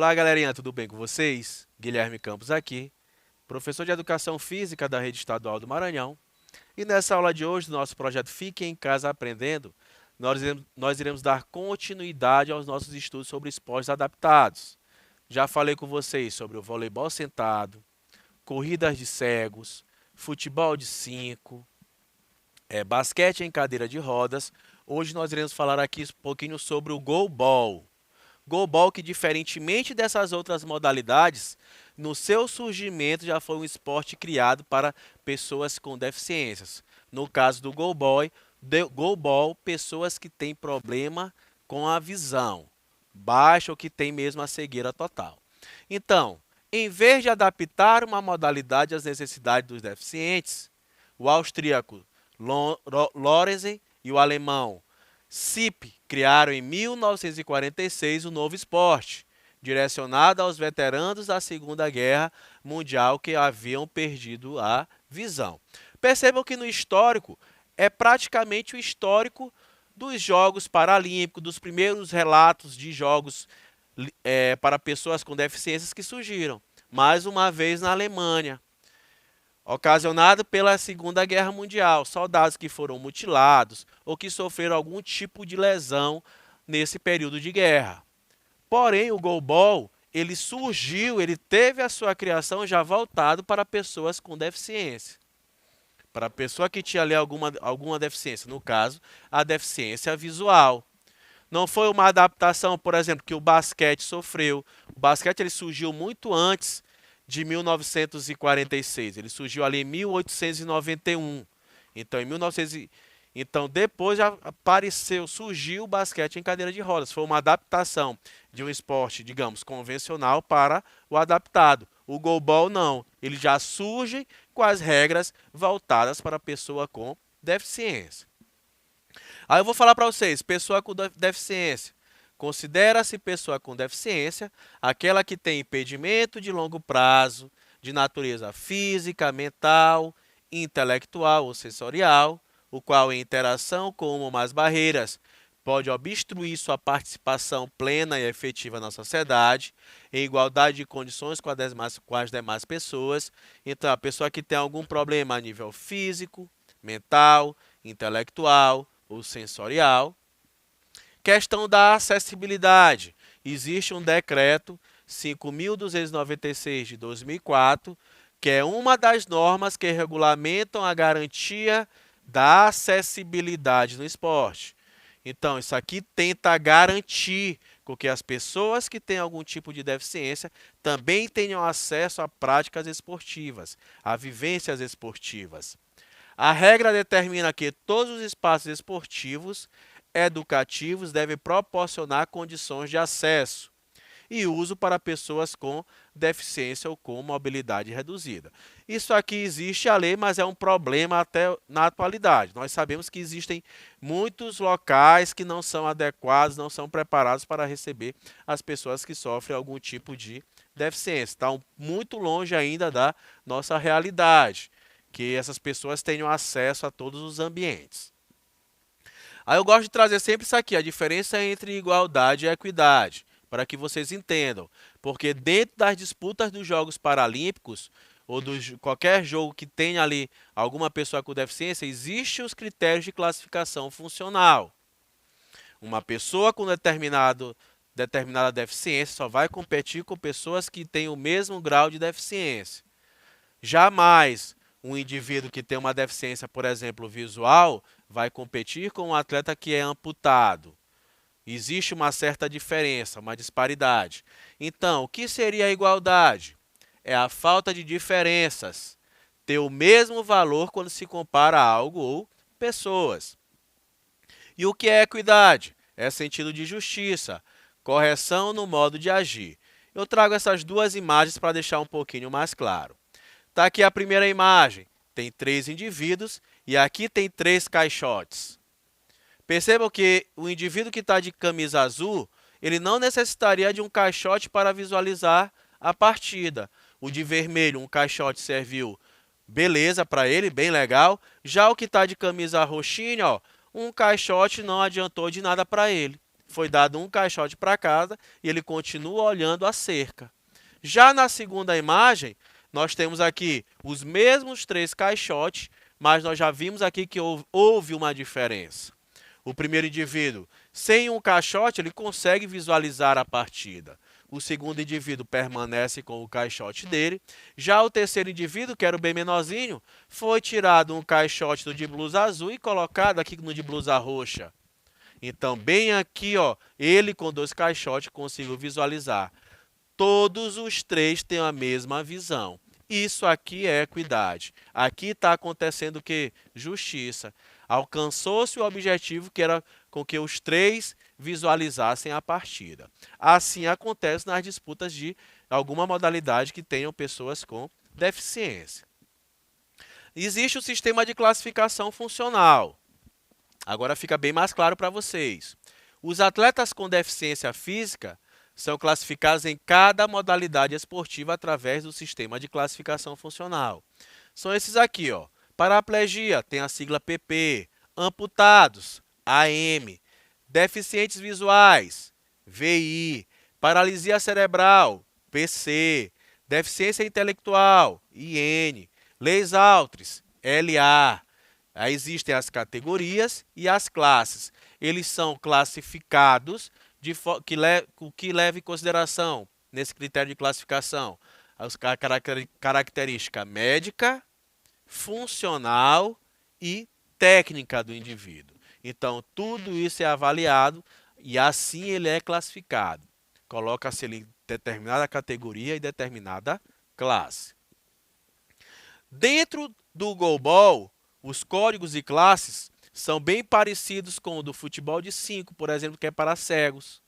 Olá, galerinha, tudo bem com vocês? Guilherme Campos aqui, professor de Educação Física da Rede Estadual do Maranhão. E nessa aula de hoje, do nosso projeto Fique em Casa Aprendendo, nós iremos dar continuidade aos nossos estudos sobre esportes adaptados. Já falei com vocês sobre o voleibol sentado, corridas de cegos, futebol de 5, basquete em cadeira de rodas. Hoje nós iremos falar aqui um pouquinho sobre o goalball. Goalball que, diferentemente dessas outras modalidades, no seu surgimento já foi um esporte criado para pessoas com deficiências. No caso do goalball, pessoas que têm problema com a visão baixa ou que têm mesmo a cegueira total. Então, em vez de adaptar uma modalidade às necessidades dos deficientes, o austríaco Lorenzen e o alemão Sipp criaram em 1946 o novo esporte, direcionado aos veteranos da Segunda Guerra Mundial que haviam perdido a visão. Percebam que no histórico é praticamente o histórico dos Jogos Paralímpicos, dos primeiros relatos de jogos para pessoas com deficiências que surgiram, mais uma vez na Alemanha, ocasionado pela Segunda Guerra Mundial, soldados que foram mutilados ou que sofreram algum tipo de lesão nesse período de guerra. Porém, o goalball, ele surgiu, ele teve a sua criação já voltado para pessoas com deficiência. Para a pessoa que tinha ali alguma deficiência, no caso, a deficiência visual. Não foi uma adaptação, por exemplo, que o basquete sofreu. O basquete ele surgiu muito antes de 1946. Ele surgiu ali em 1891. Então, depois já surgiu o basquete em cadeira de rodas. Foi uma adaptação de um esporte, digamos, convencional para o adaptado. O goalball não. Ele já surge com as regras voltadas para a pessoa com deficiência. Aí eu vou falar para vocês, pessoa com deficiência. Considera-se pessoa com deficiência aquela que tem impedimento de longo prazo, de natureza física, mental, intelectual ou sensorial, o qual em interação com uma ou mais barreiras pode obstruir sua participação plena e efetiva na sociedade, em igualdade de condições com as demais pessoas. Então, a pessoa que tem algum problema a nível físico, mental, intelectual ou sensorial. Questão da acessibilidade. Existe um decreto 5.296 de 2004, que é uma das normas que regulamentam a garantia da acessibilidade no esporte. Então, isso aqui tenta garantir que as pessoas que têm algum tipo de deficiência também tenham acesso a práticas esportivas, a vivências esportivas. A regra determina que todos os espaços esportivos educativos devem proporcionar condições de acesso e uso para pessoas com deficiência ou com mobilidade reduzida. Isso aqui existe a lei, mas é um problema até na atualidade. Nós sabemos que existem muitos locais que não são adequados, não são preparados para receber as pessoas que sofrem algum tipo de deficiência. Estão muito longe ainda da nossa realidade, que essas pessoas tenham acesso a todos os ambientes. Aí eu gosto de trazer sempre isso aqui, a diferença entre igualdade e equidade, para que vocês entendam. Porque dentro das disputas dos Jogos Paralímpicos, ou de qualquer jogo que tenha ali alguma pessoa com deficiência, existem os critérios de classificação funcional. Uma pessoa com determinada deficiência só vai competir com pessoas que têm o mesmo grau de deficiência. Jamais um indivíduo que tem uma deficiência, por exemplo, visual, vai competir com um atleta que é amputado. Existe uma certa diferença, uma disparidade. Então, o que seria a igualdade? É a falta de diferenças, ter o mesmo valor quando se compara a algo ou pessoas. E o que é equidade? É sentido de justiça, correção no modo de agir. Eu trago essas duas imagens para deixar um pouquinho mais claro. Está aqui a primeira imagem, tem 3 indivíduos e aqui tem 3 caixotes. Percebam que o indivíduo que está de camisa azul, ele não necessitaria de um caixote para visualizar a partida. O de vermelho, um caixote serviu beleza para ele, bem legal. Já o que está de camisa roxinha, ó, um caixote não adiantou de nada para ele. foi dado um caixote para cada e ele continua olhando a cerca. Já na segunda imagem, nós temos aqui os mesmos 3 caixotes, mas nós já vimos aqui que houve uma diferença. O primeiro indivíduo, sem um caixote, ele consegue visualizar a partida. O segundo indivíduo permanece com o caixote dele. Já o terceiro indivíduo, que era o bem menorzinho, foi tirado um caixote do de blusa azul e colocado aqui no de blusa roxa. Então, bem aqui, ó, ele com 2 caixotes conseguiu visualizar. Todos os 3 têm a mesma visão. Isso aqui é equidade. Aqui está acontecendo o quê? Justiça. Alcançou-se o objetivo que era com que os 3 visualizassem a partida. Assim acontece nas disputas de alguma modalidade que tenham pessoas com deficiência. Existe o sistema de classificação funcional. Agora fica bem mais claro para vocês. Os atletas com deficiência física são classificados em cada modalidade esportiva através do sistema de classificação funcional. São esses aqui, ó. Paraplegia, tem a sigla PP. Amputados, AM. Deficientes visuais, VI. Paralisia cerebral, PC. Deficiência intelectual, IN. Leis Altres, LA. Aí existem as categorias e as classes. Eles são classificados o que leva em consideração nesse critério de classificação a característica médica, funcional e técnica do indivíduo. Então, tudo isso é avaliado e assim ele é classificado. Coloca-se ele em determinada categoria e determinada classe. Dentro do goalball, os códigos e classes são bem parecidos com o do futebol de 5, por exemplo, que é para cegos.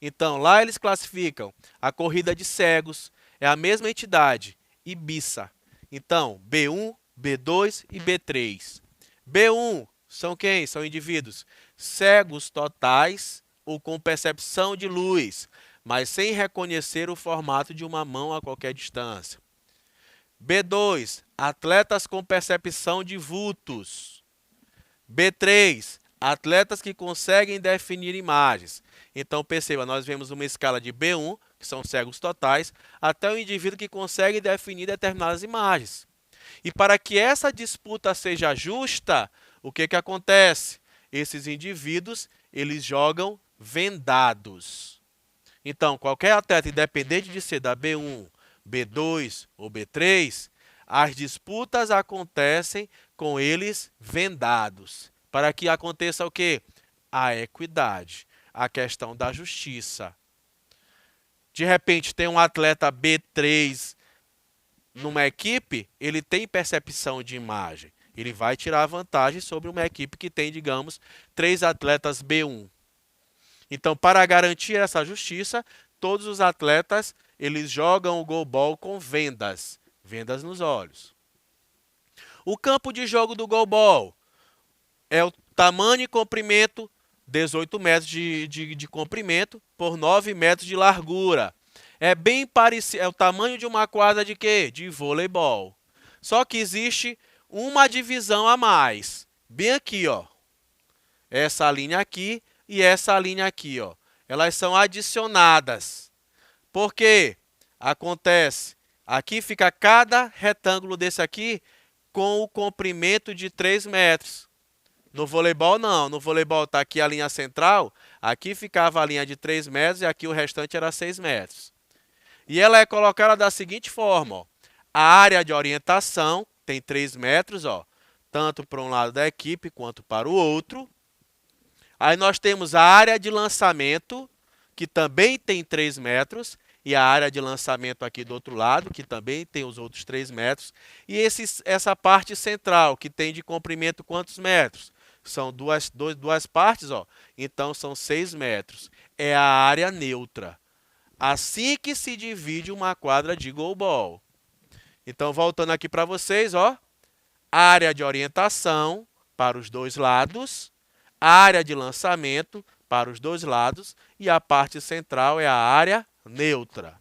Então, lá eles classificam a corrida de cegos, é a mesma entidade, Ibiza. Então, B1, B2 e B3. B1 são quem? São indivíduos cegos totais ou com percepção de luz, mas sem reconhecer o formato de uma mão a qualquer distância. B2, atletas com percepção de vultos. B3, atletas que conseguem definir imagens. Então, perceba, nós vemos uma escala de B1, que são cegos totais, até o indivíduo que consegue definir determinadas imagens. E para que essa disputa seja justa, o que acontece? Esses indivíduos, eles jogam vendados. Então, qualquer atleta, independente de ser da B1, B2 ou B3, as disputas acontecem com eles vendados. Para que aconteça o quê? A equidade, a questão da justiça. De repente, tem um atleta B3 numa equipe, ele tem percepção de imagem. Ele vai tirar vantagem sobre uma equipe que tem, digamos, 3 atletas B1. Então, para garantir essa justiça, todos os atletas eles jogam o goalball com vendas nos olhos. O campo de jogo do goalball é o tamanho e comprimento, 18 metros de comprimento por 9 metros de largura. É bem parecido, é o tamanho de uma quadra de quê? De voleibol. Só que existe uma divisão a mais. Bem aqui, ó. Essa linha aqui e essa linha aqui, ó. Elas são adicionadas. Por quê? Acontece, aqui fica cada retângulo desse aqui com o comprimento de 3 metros. No voleibol, não. No voleibol está aqui a linha central, aqui ficava a linha de 3 metros e aqui o restante era 6 metros. E ela é colocada da seguinte forma, ó. A área de orientação tem 3 metros, ó, tanto para um lado da equipe quanto para o outro. Aí nós temos a área de lançamento, que também tem 3 metros, e a área de lançamento aqui do outro lado, que também tem os outros 3 metros. E essa parte central, que tem de comprimento quantos metros? São duas partes, ó. Então são 6 metros. É a área neutra. Assim que se divide uma quadra de goalball. Então, voltando aqui para vocês, ó. Área de orientação para os 2 lados. Área de lançamento para os 2 lados. E a parte central é a área neutra.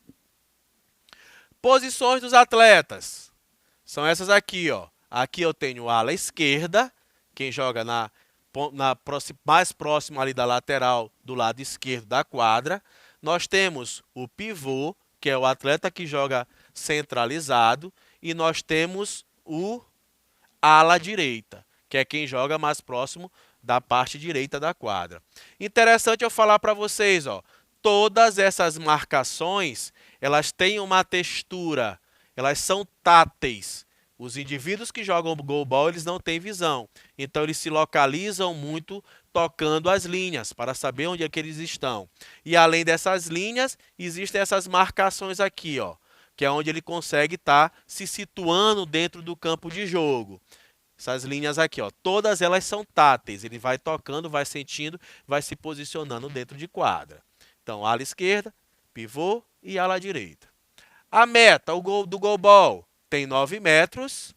Posições dos atletas. São essas aqui, ó. Aqui eu tenho a ala esquerda, quem joga na mais próximo ali da lateral do lado esquerdo da quadra. Nós temos o pivô, que é o atleta que joga centralizado, e nós temos o ala direita, que é quem joga mais próximo da parte direita da quadra. Interessante eu falar para vocês, ó, todas essas marcações, elas têm uma textura, elas são táteis. Os indivíduos que jogam goalball, eles não têm visão. Então, eles se localizam muito tocando as linhas, para saber onde é que eles estão. E, além dessas linhas, existem essas marcações aqui, ó, que é onde ele consegue estar se situando dentro do campo de jogo. Essas linhas aqui, ó, todas elas são táteis. Ele vai tocando, vai sentindo, vai se posicionando dentro de quadra. Então, ala esquerda, pivô e ala direita. A meta, o gol do goalball, tem 9 metros,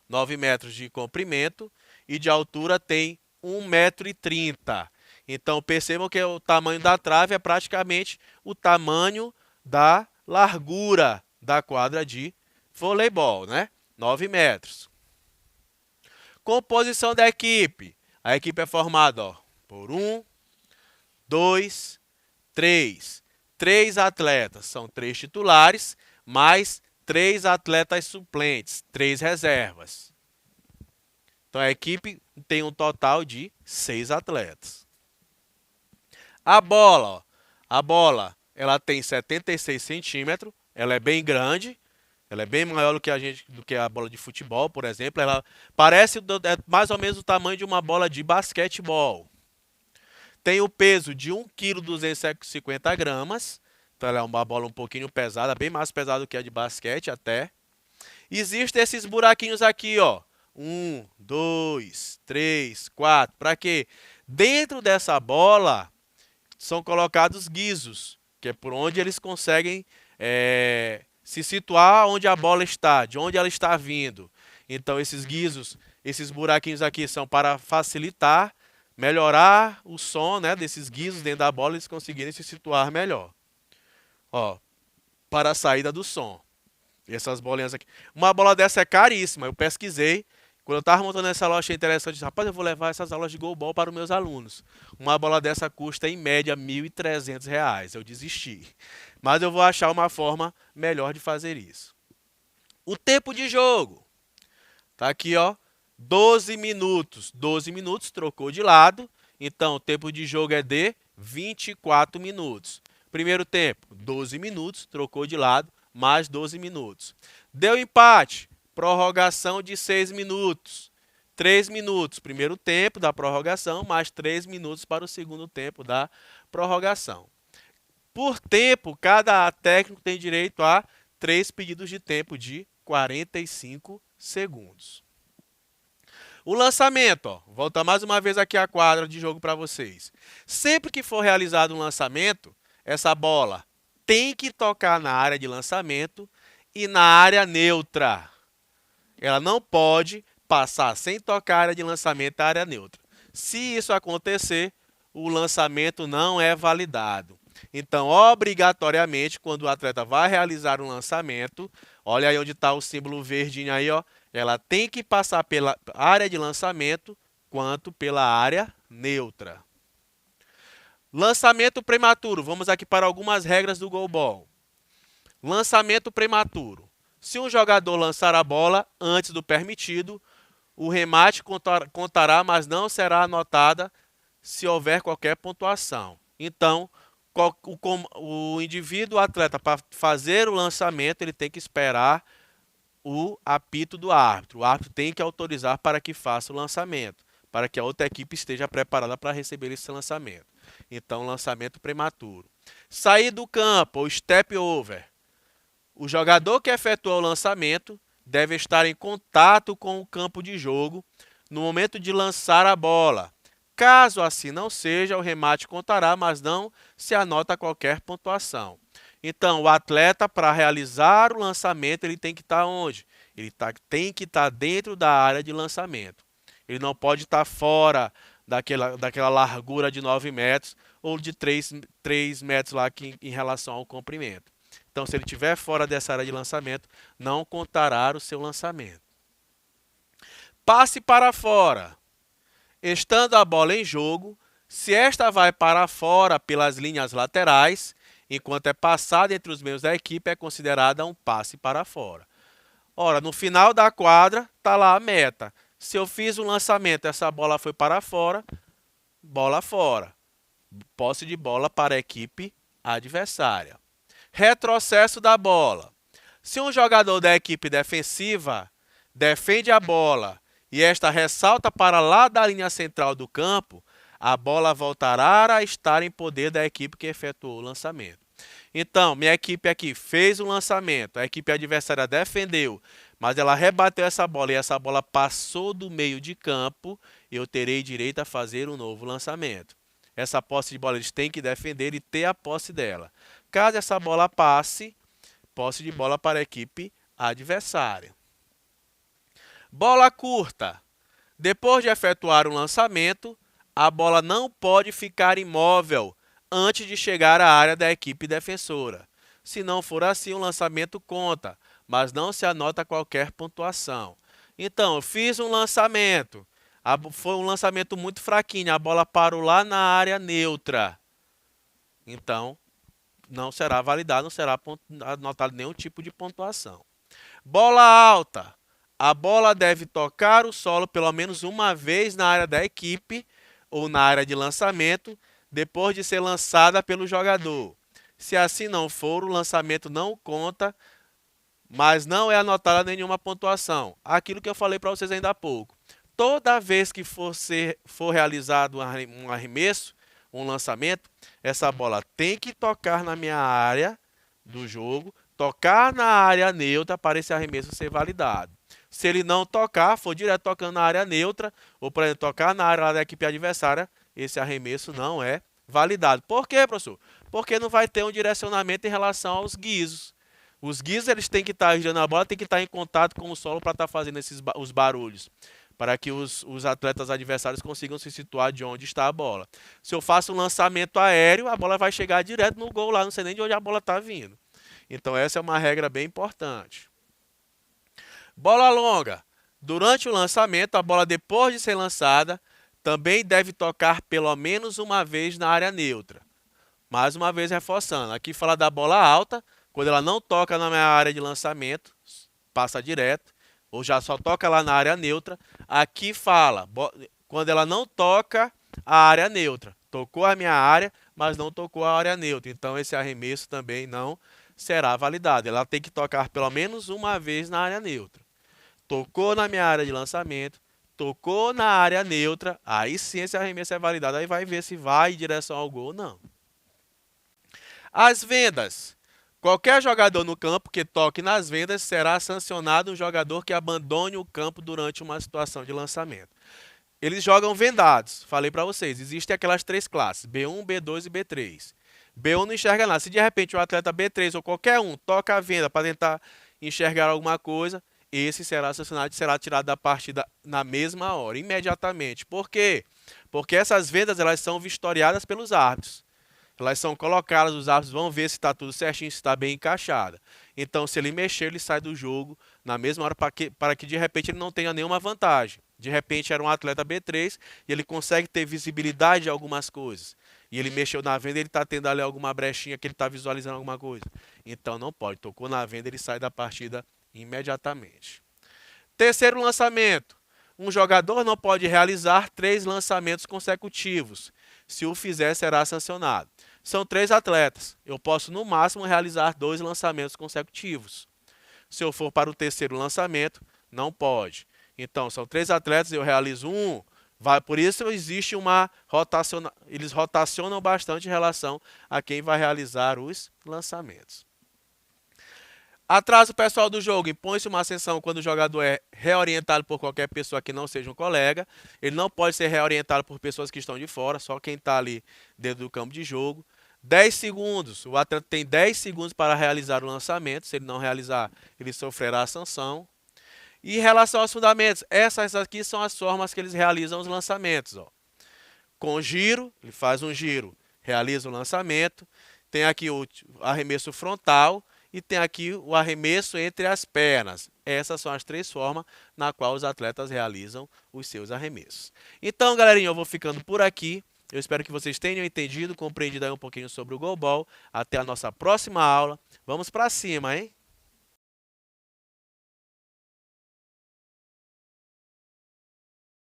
9 metros de comprimento e de altura tem 1,30 m. Então, percebam que o tamanho da trave é praticamente o tamanho da largura da quadra de voleibol, né? 9 metros. Composição da equipe. A equipe é formada, ó, por 1, 2, 3. 3 atletas, são 3 titulares, mais 3 atletas suplentes, 3 reservas. Então, a equipe tem um total de 6 atletas. A bola, ó, ela tem 76 centímetros, ela é bem grande, ela é bem maior do que a bola de futebol, por exemplo. Ela parece mais ou menos o tamanho de uma bola de basquetebol. Tem o peso de 1,250 kg. Então, ela é uma bola um pouquinho pesada, bem mais pesada do que a de basquete até. Existem esses buraquinhos aqui, ó. 1, 2, 3, 4. Para quê? Dentro dessa bola são colocados guizos, que é por onde eles conseguem se situar onde a bola está, de onde ela está vindo. Então, esses guizos, esses buraquinhos aqui são para facilitar, melhorar o som, né, desses guizos dentro da bola, eles conseguirem se situar melhor. Ó, para a saída do som. E essas bolinhas aqui. Uma bola dessa é caríssima. Eu pesquisei. Quando eu estava montando essa loja, achei interessante. Disse, rapaz, eu vou levar essas aulas de goalball para os meus alunos. Uma bola dessa custa, em média, R$ 1.300. Eu desisti. Mas eu vou achar uma forma melhor de fazer isso. O tempo de jogo. Tá aqui, ó. 12 minutos. 12 minutos, trocou de lado. Então, o tempo de jogo é de 24 minutos. Primeiro tempo, 12 minutos, trocou de lado, mais 12 minutos. Deu empate, prorrogação de 6 minutos. 3 minutos, primeiro tempo da prorrogação, mais 3 minutos para o segundo tempo da prorrogação. Por tempo, cada técnico tem direito a 3 pedidos de tempo de 45 segundos. O lançamento, ó, volta mais uma vez aqui a quadra de jogo para vocês. Sempre que for realizado um lançamento, essa bola tem que tocar na área de lançamento e na área neutra. Ela não pode passar sem tocar a área de lançamento e a área neutra. Se isso acontecer, o lançamento não é validado. Então, obrigatoriamente, quando o atleta vai realizar um lançamento, olha aí onde está o símbolo verdinho aí, ó, ela tem que passar pela área de lançamento quanto pela área neutra. Lançamento prematuro. Vamos aqui para algumas regras do goalball. Lançamento prematuro. Se um jogador lançar a bola antes do permitido, o remate contará, mas não será anotada se houver qualquer pontuação. Então, o indivíduo, o atleta, para fazer o lançamento, ele tem que esperar o apito do árbitro. O árbitro tem que autorizar para que faça o lançamento, para que a outra equipe esteja preparada para receber esse lançamento. Então, lançamento prematuro. Sair do campo, ou step over. O jogador que efetuou o lançamento deve estar em contato com o campo de jogo no momento de lançar a bola. Caso assim não seja, o remate contará, mas não se anota qualquer pontuação. Então, o atleta, para realizar o lançamento, ele tem que estar onde? Ele tem que estar dentro da área de lançamento. Ele não pode estar fora daquela largura de 9 metros ou de 3 metros lá em relação ao comprimento. Então, se ele estiver fora dessa área de lançamento, não contará o seu lançamento. Passe para fora. Estando a bola em jogo, se esta vai para fora pelas linhas laterais, enquanto é passada entre os membros da equipe, é considerada um passe para fora. Ora, no final da quadra, está lá a meta. Se eu fiz um lançamento e essa bola foi para fora, bola fora. Posse de bola para a equipe adversária. Retrocesso da bola. Se um jogador da equipe defensiva defende a bola e esta ressalta para lá da linha central do campo, a bola voltará a estar em poder da equipe que efetuou o lançamento. Então, minha equipe aqui fez um lançamento, a equipe adversária defendeu, mas ela rebateu essa bola e essa bola passou do meio de campo, eu terei direito a fazer um novo lançamento. Essa posse de bola eles têm que defender e ter a posse dela. Caso essa bola passe, posse de bola para a equipe adversária. Bola curta. Depois de efetuar um lançamento, a bola não pode ficar imóvel antes de chegar à área da equipe defensora. Se não for assim, o lançamento conta, mas não se anota qualquer pontuação. Então, eu fiz um lançamento. Foi um lançamento muito fraquinho, a bola parou lá na área neutra. Então, não será validado, não será anotado nenhum tipo de pontuação. Bola alta. A bola deve tocar o solo pelo menos uma vez na área da equipe ou na área de lançamento, depois de ser lançada pelo jogador. Se assim não for, o lançamento não conta, mas não é anotada nenhuma pontuação. Aquilo que eu falei para vocês ainda há pouco. Toda vez que for realizado um arremesso, um lançamento, essa bola tem que tocar na minha área do jogo, tocar na área neutra para esse arremesso ser validado. Se ele não tocar, for direto tocando na área neutra, ou por exemplo, tocar na área da equipe adversária, esse arremesso não é validado. Por quê, professor? Porque não vai ter um direcionamento em relação aos guizos. Os guizos eles têm que estar girando a bola, têm que estar em contato com o solo para estar fazendo os barulhos, para que os atletas adversários consigam se situar de onde está a bola. Se eu faço um lançamento aéreo, a bola vai chegar direto no gol lá, não sei nem de onde a bola está vindo. Então essa é uma regra bem importante. Bola longa. Durante o lançamento, a bola depois de ser lançada, também deve tocar pelo menos uma vez na área neutra. Mais uma vez reforçando, aqui fala da bola alta, quando ela não toca na minha área de lançamento, passa direto, ou já só toca lá na área neutra. Aqui fala, quando ela não toca a área neutra. Tocou a minha área, mas não tocou a área neutra. Então esse arremesso também não será validado. Ela tem que tocar pelo menos uma vez na área neutra. Tocou na minha área de lançamento, tocou na área neutra, aí sim esse arremesso é validado. Aí vai ver se vai em direção ao gol ou não. As vendas. Qualquer jogador no campo que toque nas vendas será sancionado um jogador que abandone o campo durante uma situação de lançamento. Eles jogam vendados. Falei para vocês, existem aquelas três classes, B1, B2 e B3. B1 não enxerga nada. Se de repente o atleta B3 ou qualquer um toca a venda para tentar enxergar alguma coisa, esse será sancionado e será tirado da partida na mesma hora, imediatamente. Por quê? Porque essas vendas elas são vistoriadas pelos árbitros. Elas são colocadas, os árbitros vão ver se está tudo certinho, se está bem encaixada. Então, se ele mexer, ele sai do jogo na mesma hora para que de repente ele não tenha nenhuma vantagem. De repente era um atleta B3 e ele consegue ter visibilidade de algumas coisas. E ele mexeu na venda, ele está tendo ali alguma brechinha que ele está visualizando alguma coisa. Então não pode, tocou na venda, ele sai da partida imediatamente. Terceiro lançamento. Um jogador não pode realizar 3 lançamentos consecutivos. Se o fizer, será sancionado. São 3 atletas. Eu posso, no máximo, realizar 2 lançamentos consecutivos. Se eu for para o terceiro lançamento, não pode. Então, são 3 atletas, eu realizo um. Por isso existe uma rotação. Eles rotacionam bastante em relação a quem vai realizar os lançamentos. Atraso pessoal do jogo. Impõe-se uma sanção quando o jogador é reorientado por qualquer pessoa que não seja um colega. Ele não pode ser reorientado por pessoas que estão de fora, só quem está ali dentro do campo de jogo. 10 segundos. O atleta tem 10 segundos para realizar o lançamento. Se ele não realizar, ele sofrerá a sanção. E em relação aos fundamentos, essas aqui são as formas que eles realizam os lançamentos. Ó. Com giro, ele faz um giro, realiza o lançamento. Tem aqui o arremesso frontal. e tem aqui o arremesso entre as pernas. Essas são as 3 formas na qual os atletas realizam os seus arremessos. Então, galerinha, eu vou ficando por aqui. Eu espero que vocês tenham entendido, compreendido aí um pouquinho sobre o goalball. Até a nossa próxima aula. Vamos para cima, hein?